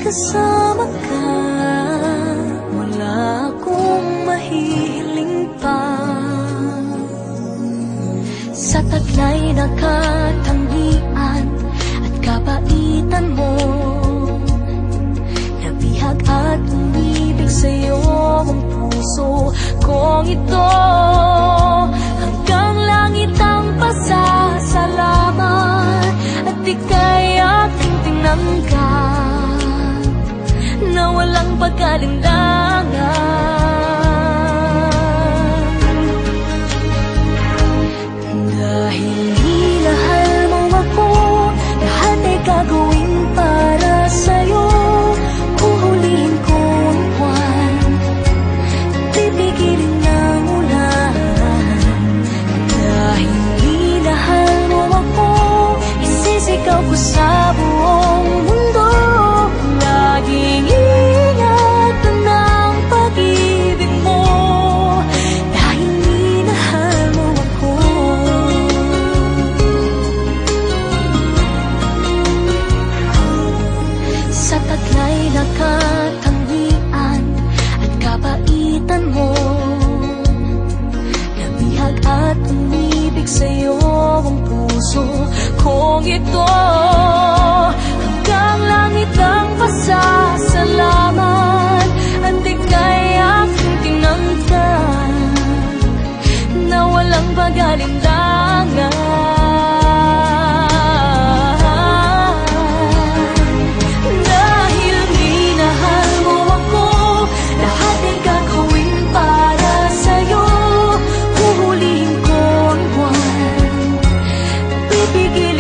kasama ka, wala akong mahihiling pa. Sa taglay na katangian at kabaitan mo, nabihag at umibig sa'yo ang puso kong ito. Hanggang langit ang pasasalamat at ika'y aking tinanggap na walang pagkalinlangan. Dahil minahal mo ako, lahat ay gagawin para sa'yo. Uhulihin ko ang buwan, pipigilin ng ulan. Dahil minahal mo ako, isisigaw ko sa buong mundo. Laging ingatan ng pag-ibig mo, dahil minahal mo ako. Sa taglay na katangian at kabaitan mo, nabihag at umibig sa'yo ang puso kong ito. Hanggang langit ang pasasalamat at ika'y aking tinanggap na walang pag-alinlangan. Dahil minahal mo ako, lahat ay gagawin para sa'yo. Huhulihin ko ang buwan, pipigil